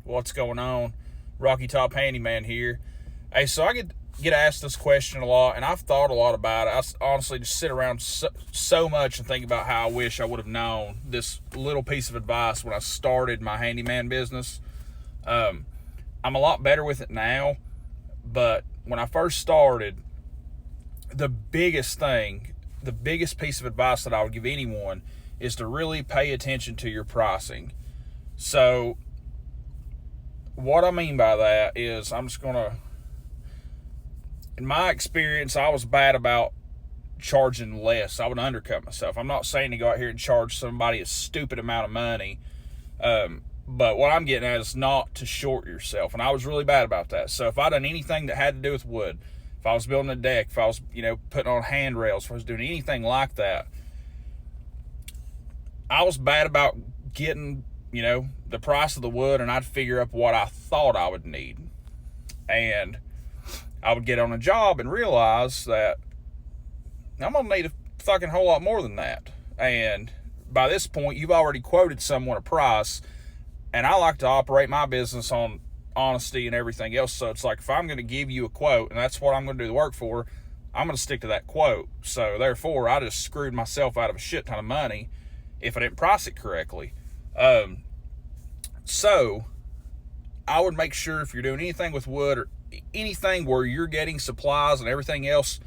What's going on? Rocky Top Handyman here. Hey, so I get asked this question a lot, and I've thought a lot about it. I honestly just sit around so much and think about how I wish I would have known this little piece of advice when I started my handyman business. I'm a lot better with it now, but when I first started, the biggest piece of advice that I would give anyone is to really pay attention to your pricing. So what I mean by that is in my experience, I was bad about charging less. I would undercut myself. I'm not saying to go out here and charge somebody a stupid amount of money, but what I'm getting at is not to short yourself, and I was really bad about that. So if I done anything that had to do with wood, if I was building a deck, if I was, putting on handrails, if I was doing anything like that, I was bad about getting, the price of the wood, and I'd figure up what I thought I would need. And I would get on a job and realize that I'm going to need a fucking whole lot more than that. And by this point, you've already quoted someone a price, and I like to operate my business on honesty and everything else. So it's like, if I'm going to give you a quote, and that's what I'm going to do the work for, I'm going to stick to that quote. So therefore, I just screwed myself out of a shit ton of money if I didn't price it correctly. So I would make sure, if you're doing anything with wood or anything where you're getting supplies and everything else,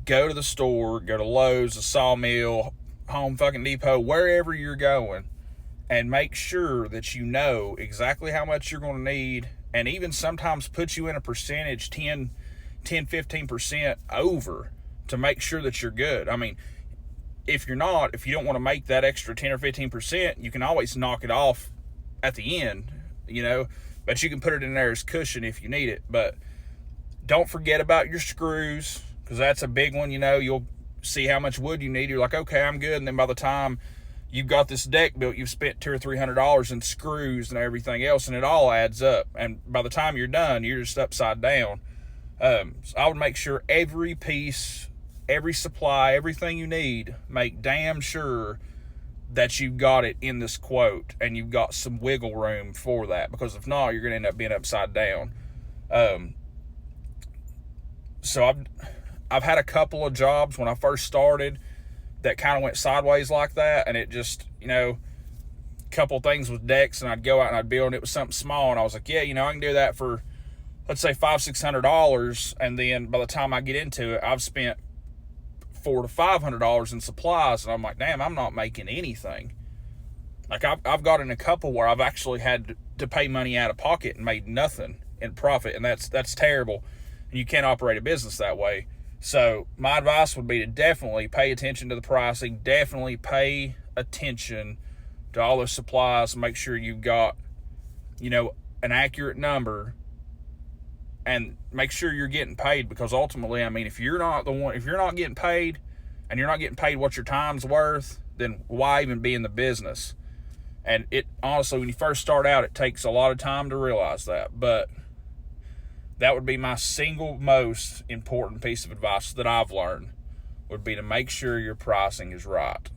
go to the store, go to Lowe's, a sawmill, Home fucking Depot, wherever you're going, and make sure that you know exactly how much you're going to need, and even sometimes put you in a percentage, 15% over, to make sure that you're good. I mean, if you don't want to make that extra 10 or 15%, you can always knock it off at the end, but you can put it in there as cushion if you need it. But don't forget about your screws, because that's a big one. You'll see how much wood you need. You're like, okay, I'm good. And then by the time you've got this deck built, you've spent $200 or $300 in screws and everything else, and it all adds up. And by the time you're done, you're just upside down. So I would make sure every piece, every supply, everything you need, make damn sure that you've got it in this quote and you've got some wiggle room for that, because if not, you're going to end up being upside down. So I've had a couple of jobs when I first started that kind of went sideways like that, and it just, a couple things with decks, and I'd go out and I'd build, and it was something small, and I was like, yeah, I can do that for, let's say, $500-600, and then by the time I get into it, I've spent $400 to $500 in supplies, and I'm like, damn, I'm not making anything. Like, I've got in a couple where I've actually had to pay money out of pocket and made nothing in profit, and that's terrible, and you can't operate a business that way. So my advice would be to definitely pay attention to the pricing, definitely pay attention to all those supplies, make sure you've got, an accurate number, and make sure you're getting paid, because ultimately, I mean, if you're not getting paid, and you're not getting paid what your time's worth, then why even be in the business? And it honestly, when you first start out, it takes a lot of time to realize that. But that would be my single most important piece of advice that I've learned, would be to make sure your pricing is right.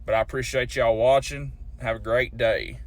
But I appreciate y'all watching. Have a great day.